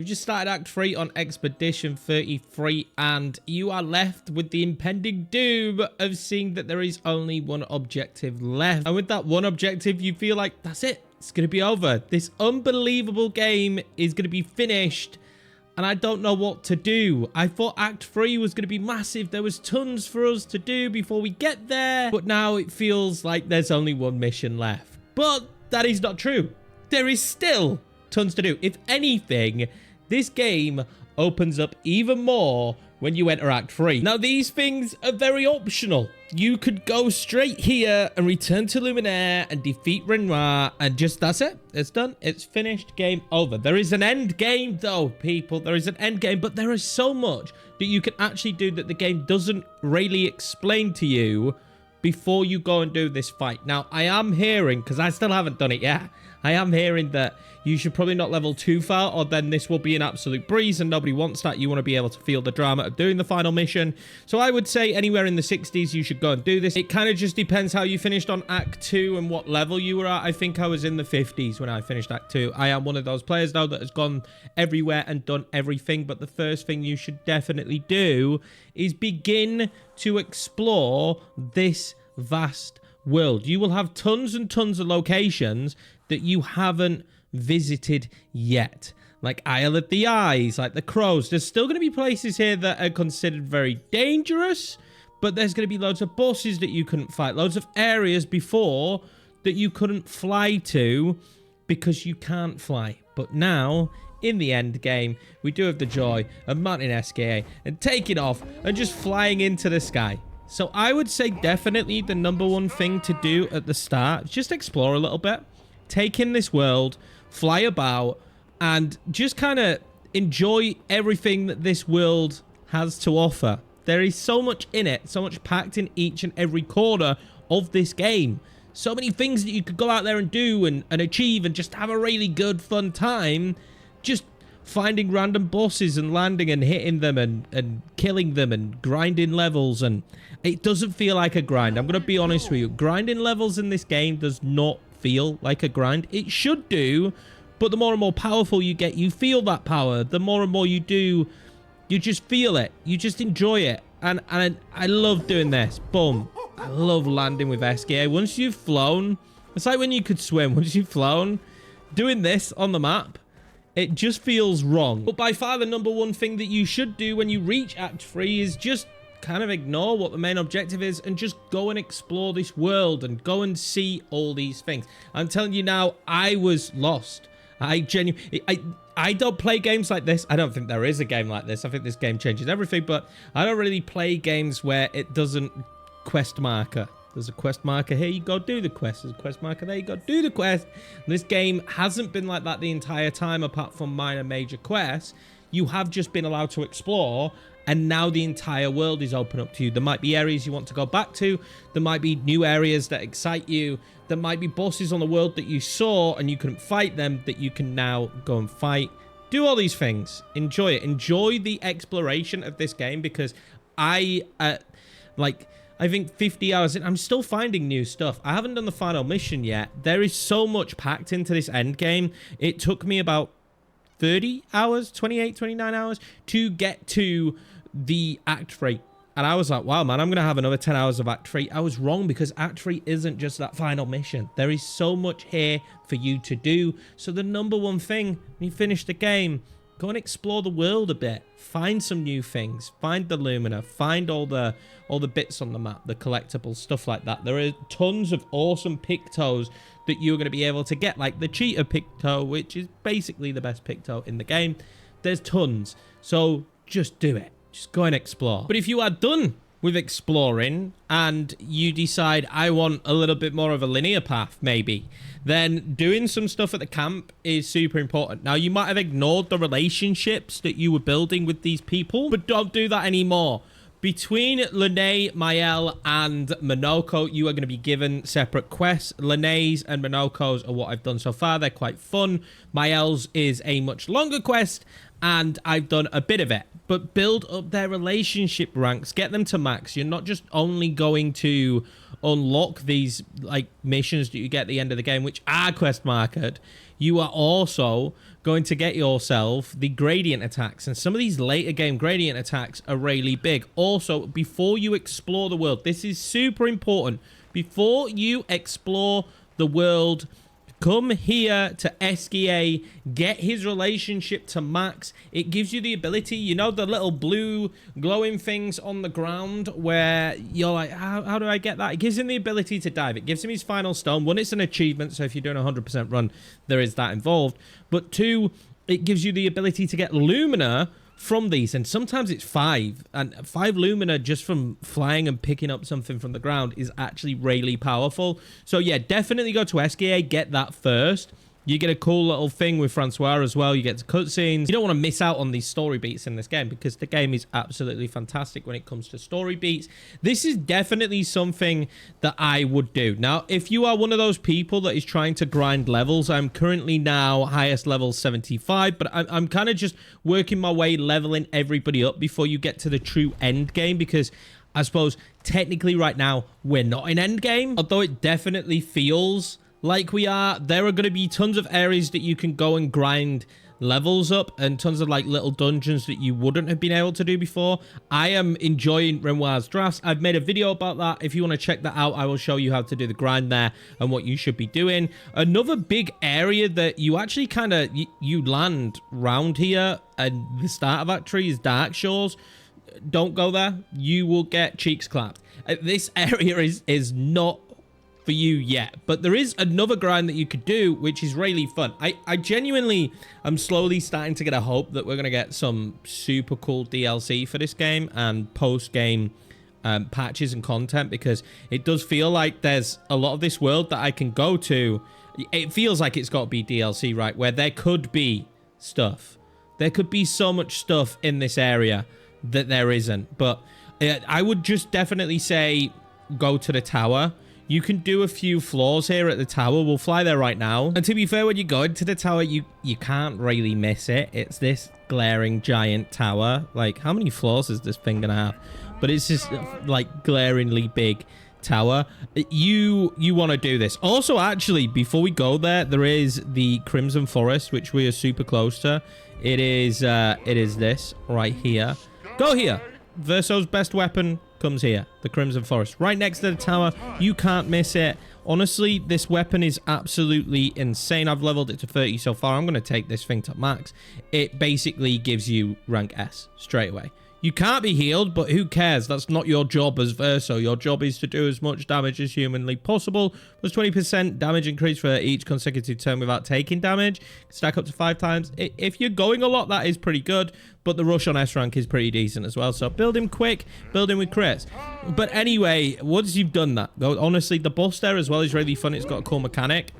You just started Act 3 on Expedition 33, and you are left with the impending doom of seeing that there is only one objective left. And with that one objective, you feel like, that's it. It's going to be over. This unbelievable game is going to be finished, and I don't know what to do. I thought Act 3 was going to be massive. There was tons for us to do before we get there, but now it feels like there's only one mission left. But that is not true. There is still tons to do. If anything, this game opens up even more when you enter Act 3. Now, these things are very optional. You could go straight here and return to Luminaire and defeat Renoir, and just, that's it. It's done. It's finished. Game over. There is an end game, though, people. There is an end game, but there is so much that you can actually do that the game doesn't really explain to you before you go and do this fight. Now, I am hearing, because I still haven't done it yet, I am hearing that you should probably not level too far, or then this will be an absolute breeze, and nobody wants that. You want to be able to feel the drama of doing the final mission. So I would say anywhere in the 60s, you should go and do this. It kind of just depends how you finished on Act 2 and what level you were at. I think I was in the 50s when I finished Act 2. I am one of those players, though, that has gone everywhere and done everything. But the first thing you should definitely do is begin to explore this vast world. You will have tons and tons of locations that you haven't visited yet, like Isle of the Eyes, like the Crows. There's still going to be places here that are considered very dangerous, but there's going to be loads of bosses that you couldn't fight, loads of areas before that you couldn't fly to because you can't fly. But now, in the end game, we do have the joy of mounting SKA and taking off and just flying into the sky. So I would say definitely the #1 thing to do at the start is just explore a little bit, take in this world, fly about, and just kind of enjoy everything that this world has to offer. There is so much in it, so much packed in each and every corner of this game. So many things that you could go out there and do and achieve and just have a really good, fun time. Just finding random bosses and landing and hitting them and killing them and grinding levels. And it doesn't feel like a grind. I'm going to be honest with you. Grinding levels in this game does not feel like a grind. It should do, but the more and more powerful you get, you feel that power. The more and more you do, you just feel it. You just enjoy it. And I love doing this. Boom. I love landing with SKA. Once you've flown, it's like when you could swim. Once you've flown, doing this on the map, it just feels wrong. But by far the #1 thing that you should do when you reach Act 3 is just kind of ignore what the main objective is and just go and explore this world and go and see all these things. I'm telling you now, I was lost. I don't play games like this. I don't think there is a game like this. I think this game changes everything, but I don't really play games where it doesn't quest marker. There's a quest marker here, you go do the quest. There's a quest marker there, you go do the quest. This game hasn't been like that the entire time, apart from minor major quests. You have just been allowed to explore, and now the entire world is open up to you. There might be areas you want to go back to. There might be new areas that excite you. There might be bosses on the world that you saw and you couldn't fight them that you can now go and fight. Do all these things. Enjoy it. Enjoy the exploration of this game, because I think 50 hours in, I'm still finding new stuff. I haven't done the final mission yet. There is so much packed into this end game. It took me about 30 hours, 28, 29 hours to get to the Act 3. And I was like, wow, man, I'm going to have another 10 hours of Act 3. I was wrong, because Act 3 isn't just that final mission. There is so much here for you to do. So the #1 thing, when you finish the game, go and explore the world a bit. Find some new things. Find the Lumina. Find all the bits on the map, the collectibles, stuff like that. There are tons of awesome pictos that you're going to be able to get, like the cheetah picto, which is basically the best picto in the game. There's tons. So just do it. Just go and explore. But if you are done with exploring and you decide, I want a little bit more of a linear path, maybe, then doing some stuff at the camp is super important. Now, you might have ignored the relationships that you were building with these people, but don't do that anymore. Between Lene, Mael, and Monoko, you are going to be given separate quests. Lene's and Monoko's are what I've done so far. They're quite fun. Mael's is a much longer quest, and I've done a bit of it. But build up their relationship ranks. Get them to max. You're not just only going to unlock these like missions that you get at the end of the game, which are quest markered. You are also going to get yourself the gradient attacks. And some of these later game gradient attacks are really big. Also, before you explore the world, this is super important. Before you explore the world, come here to SGA, get his relationship to max. It gives you the ability, you know, the little blue glowing things on the ground where you're like, how do I get that? It gives him the ability to dive. It gives him his final stone. One, it's an achievement, so if you're doing a 100% run, there is that involved. But two, it gives you the ability to get Lumina from these, and sometimes it's 5, and 5 Lumina just from flying and picking up something from the ground is actually really powerful. So yeah, definitely go to SGA, get that first. You get a cool little thing with Francois as well. You get to cutscenes. You don't want to miss out on these story beats in this game because the game is absolutely fantastic when it comes to story beats. This is definitely something that I would do. Now, if you are one of those people that is trying to grind levels, I'm currently now highest level 75, but I'm kind of just working my way, leveling everybody up before you get to the true end game, because I suppose technically right now we're not in end game, although it definitely feels like we are. There are going to be tons of areas that you can go and grind levels up, and tons of like little dungeons that you wouldn't have been able to do before. I am enjoying Renoir's drafts. I've made a video about that. If you want to check that out, I will show you how to do the grind there and what you should be doing. Another big area that you actually kind of you land round here, and the start of that tree is Dark Shores. Don't go there. You will get cheeks clapped. This area is not for you yet, but there is another grind that you could do, which is really fun. I genuinely am slowly starting to get a hope that we're going to get some super cool DLC for this game and post-game patches and content, because it does feel like there's a lot of this world that I can go to. It feels like it's got to be DLC, right, where there could be stuff. There could be so much stuff in this area that there isn't, but I would just definitely say go to the tower. You can do a few floors here at the tower. We'll fly there right now. And to be fair, when you go into the tower, you can't really miss it. It's this glaring giant tower. Like, how many floors is this thing gonna have? But it's just like glaringly big tower. You want to do this. Also, actually, before we go there, there is the Crimson Forest, which we are super close to. It is this right here. Go here. Verso's best weapon comes here, the Crimson Forest, right next to the tower. You can't miss it. Honestly, this weapon is absolutely insane. I've leveled it to 30 so far. I'm going to take this thing to max. It basically gives you rank S straight away. You can't be healed, but who cares? That's not your job as Verso. Your job is to do as much damage as humanly possible. Plus 20% damage increase for each consecutive turn without taking damage. Stack up to 5 times. If you're going a lot, that is pretty good. But the rush on S rank is pretty decent as well. So build him quick, build him with crits. But anyway, once you've done that, honestly, the boss there as well is really fun. It's got a cool mechanic.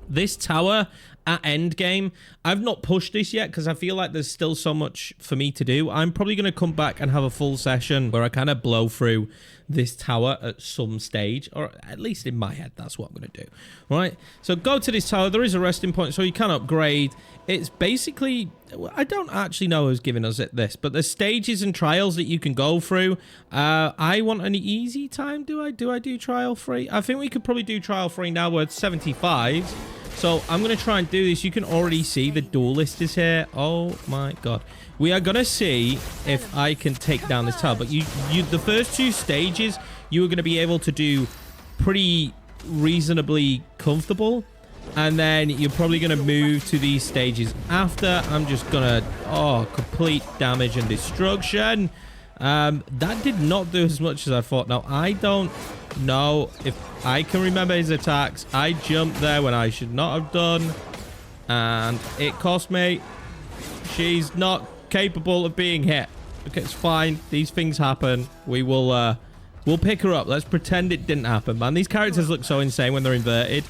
This tower at end game, I've not pushed this yet because I feel like there's still so much for me to do. I'm probably going to come back and have a full session where I kind of blow through this tower at some stage, or at least in my head, that's what I'm going to do. All right, so go to this tower. There is a resting point, so you can upgrade. It's basically, I don't actually know who's giving us this, but there's stages and trials that you can go through. I want an easy time. Do I do trial free? I think we could probably do trial free now. We're at 75. So I'm going to try and do this. You can already see the duelist is here. Oh my god. We are going to see if I can take down this tower. But the first 2 stages, you are going to be able to do pretty reasonably comfortable. And then you're probably going to move to these stages after. I'm just going to, complete damage and destruction. That did not do as much as I thought. Now, I don't know if I can remember his attacks. I jumped there when I should not have done, and it cost me. She's not capable of being hit. Okay, it's fine. These things happen. We'll pick her up. Let's pretend it didn't happen, man. These characters look so insane when they're inverted.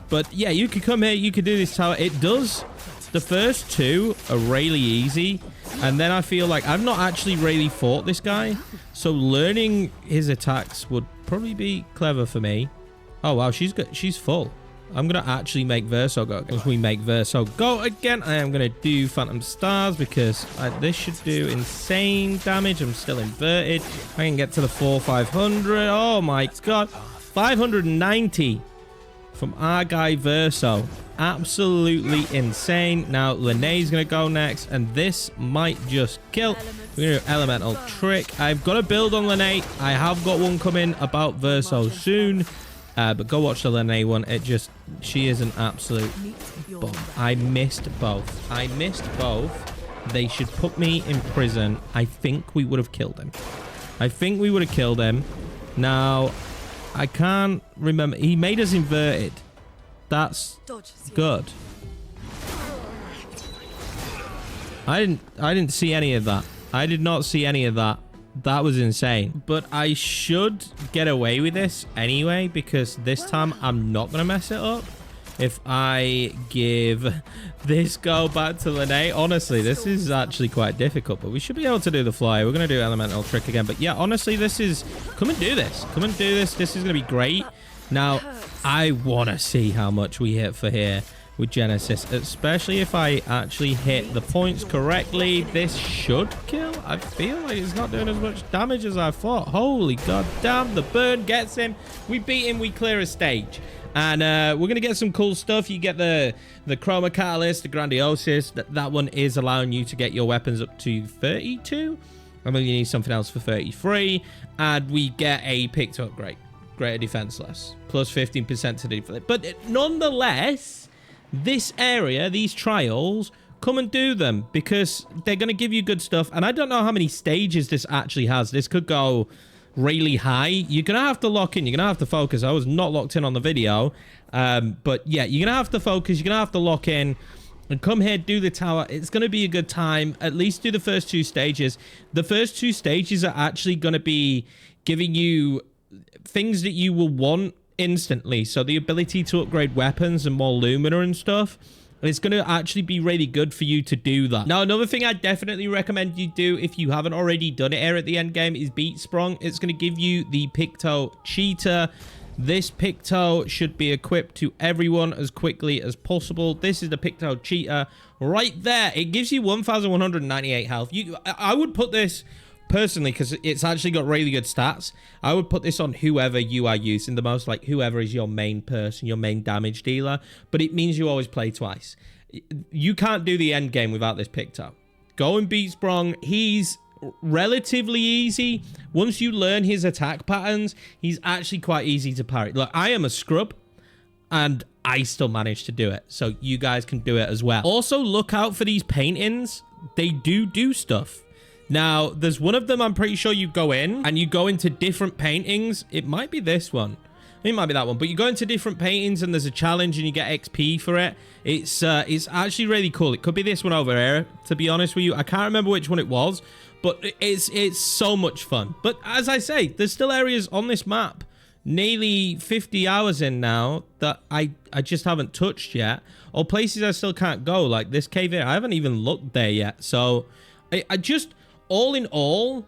But yeah, you could come here. You could do this tower. It does. The first 2 are really easy. And then I feel like I've not actually really fought this guy. So learning his attacks would probably be clever for me. Oh, wow. She's full. I'm going to actually make Verso go again. As we make Verso go again, I am going to do Phantom Stars because this should do insane damage. I'm still inverted. I can get to the 500. Oh, my God. 590. from our guy Verso. Absolutely insane. Now, Lene's going to go next, and this might just kill. We're going to do elemental trick. I've got to build on Lene. I have got one coming about Verso soon. But go watch the Lene one. She is an absolute bomb. I missed both. They should put me in prison. I think we would have killed him. Now, I can't remember. He made us inverted. That's good. I didn't see any of that. I did not see any of that. That was insane. But I should get away with this anyway, because this time I'm not going to mess it up. If I give this go back to Lene, honestly, this is actually quite difficult, but we should be able to do the fly. We're going to do elemental trick again. But yeah, honestly, this is... Come and do this. This is going to be great. Now, I want to see how much we hit for here with Genesis, especially if I actually hit the points correctly. This should kill. I feel like it's not doing as much damage as I thought. Holy god damn, the burn gets him. We beat him, we clear a stage. And we're going to get some cool stuff. You get the Chroma Catalyst, the Grandiosis. That one is allowing you to get your weapons up to 32. I mean, you need something else for 33. And we get a picto upgrade. Greater Defenseless. Plus 15% to deflect. But nonetheless, this area, these trials, come and do them. Because they're going to give you good stuff. And I don't know how many stages this actually has. This could go... really high. You're gonna have to lock in. You're gonna have to focus. I was not locked in on the video, but yeah, you're gonna have to focus. You're gonna have to lock in and come here, do the tower. It's gonna be a good time. At least do the first two stages. The first two stages are actually gonna be giving you things that you will want instantly. So the ability to upgrade weapons and more Lumina and stuff. It's going to actually be really good for you to do that. Now, another thing I definitely recommend you do if you haven't already done it here at the end game is Beat Sprung. It's going to give you the picto cheetah. This picto should be equipped to everyone as quickly as possible. This is the picto cheetah right there. It gives you 1,198 health. I would put this... personally, because it's actually got really good stats, I would put this on whoever you are using the most, like whoever is your main person, your main damage dealer, but it means you always play twice. You can't do the end game without this picto. Go and beat Sprung. He's relatively easy. Once you learn his attack patterns, he's actually quite easy to parry. Look, I am a scrub, and I still managed to do it, so you guys can do it as well. Also, look out for these paintings. They do stuff. Now, there's one of them I'm pretty sure you go in and you go into different paintings. It might be this one. It might be that one. But you go into different paintings and there's a challenge and you get XP for it. It's actually really cool. It could be this one over here, to be honest with you. I can't remember which one it was, but it's so much fun. But as I say, there's still areas on this map, nearly 50 hours in now, that I just haven't touched yet. Or places I still can't go, like this cave here. I haven't even looked there yet. So I just... all in all,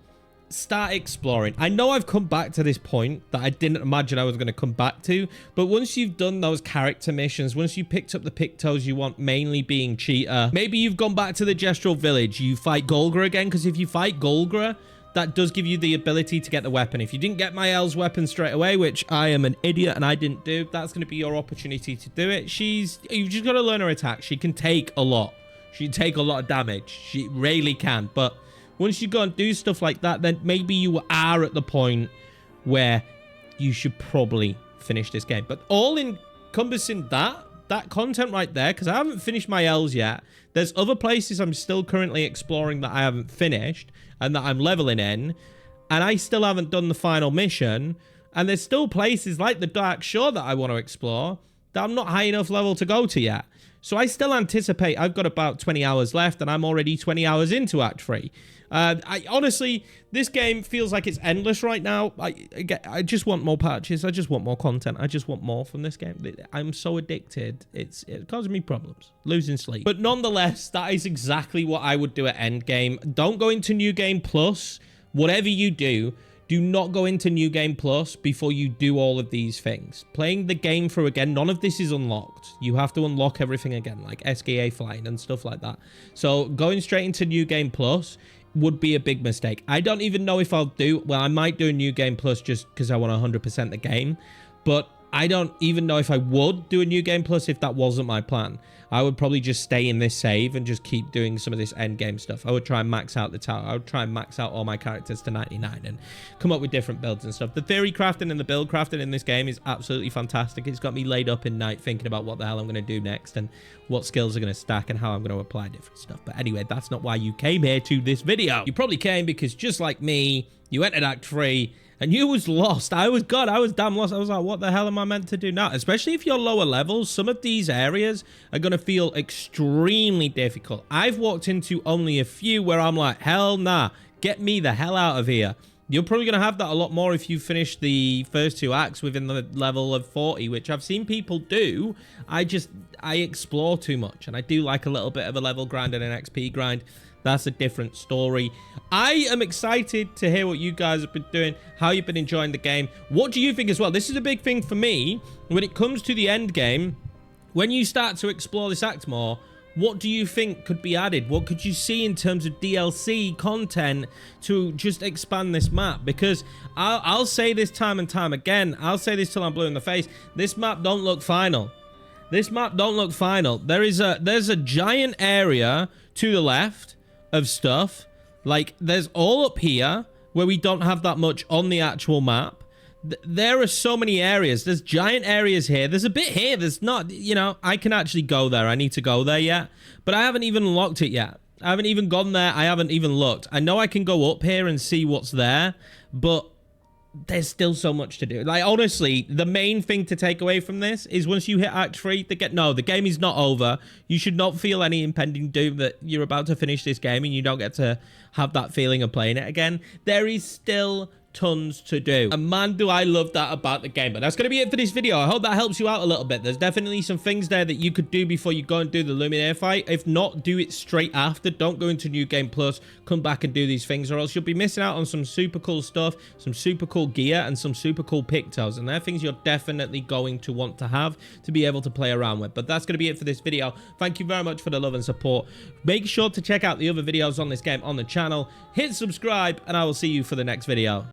start exploring. I know I've come back to this point that I didn't imagine I was going to come back to, but once you've done those character missions, once you picked up the pictos you want, mainly being cheetah, maybe you've gone back to the Gestural Village, you fight Golgra again, because if you fight Golgra, that does give you the ability to get the weapon. If you didn't get Mael's weapon straight away, which I am an idiot and I didn't do, that's going to be your opportunity to do it. You've just got to learn her attack. She can take a lot. She can take a lot of damage. She really can, but... once you go and do stuff like that, then maybe you are at the point where you should probably finish this game. But all encompassing that content right there, because I haven't finished my L's yet. There's other places I'm still currently exploring that I haven't finished and that I'm leveling in. And I still haven't done the final mission. And there's still places like the Dark Shore that I want to explore that I'm not high enough level to go to yet. So I still anticipate I've got about 20 hours left and I'm already 20 hours into Act 3. Honestly, this game feels like it's endless right now. I just want more patches. I just want more content. I just want more from this game. I'm so addicted. It causes me problems. Losing sleep. But nonetheless, that is exactly what I would do at Endgame. Don't go into New Game Plus. Whatever you do, do not go into New Game Plus before you do all of these things. Playing the game through again, none of this is unlocked. You have to unlock everything again, like SKA flying and stuff like that. So going straight into New Game Plus would be a big mistake. I don't even know if I'll do... well, I might do a New Game Plus just because I want to 100% the game. But I don't even know if I would do a new game plus if that wasn't my plan. I would probably just stay in this save and just keep doing some of this end game stuff. I would try and max out the tower. I would try and max out all my characters to 99 and come up with different builds and stuff. The theory crafting and the build crafting in this game is absolutely fantastic. It's got me laid up in night thinking about what the hell I'm going to do next and what skills are going to stack and how I'm going to apply different stuff. But anyway, that's not why you came here to this video. You probably came because just like me, you entered Act 3 and you was lost. I was damn lost. I was like, what the hell am I meant to do now? Especially if you're lower levels, some of these areas are going to feel extremely difficult. I've walked into only a few where I'm like, hell nah, get me the hell out of here. You're probably going to have that a lot more if you finish the first 2 acts within the level of 40, which I've seen people do. I explore too much, and I do like a little bit of a level grind and an XP grind. That's a different story. I am excited to hear what you guys have been doing, how you've been enjoying the game. What do you think as well? This is a big thing for me when it comes to the end game. When you start to explore this act more, what do you think could be added? What could you see in terms of DLC content to just expand this map? Because I'll say this time and time again. I'll say this till I'm blue in the face. This map don't look final. This map don't look final. There's a giant area to the left of stuff. Like, there's all up here where we don't have that much on the actual map. There are so many areas. There's giant areas here. There's a bit here. There's not, you know, I can actually go there. I need to go there yet. But I haven't even unlocked it yet. I haven't even gone there. I haven't even looked. I know I can go up here and see what's there, but there's still so much to do. Like, honestly, the main thing to take away from this is once you hit Act 3, the game is not over. You should not feel any impending doom that you're about to finish this game and you don't get to have that feeling of playing it again. There is still tons to do, and man, do I love that about the game. But that's going to be it for this video. I hope that helps you out a little bit. There's definitely some things there that you could do before you go and do the Luminaire fight. If not, do it straight after. Don't go into New Game Plus, come back and do these things, or else you'll be missing out on some super cool stuff, some super cool gear, and some super cool pictos, and they're things you're definitely going to want to have to be able to play around with. But that's going to be it for this video. Thank you very much for the love and support. Make sure to check out the other videos on this game on the channel. Hit subscribe, and I will see you for the next video.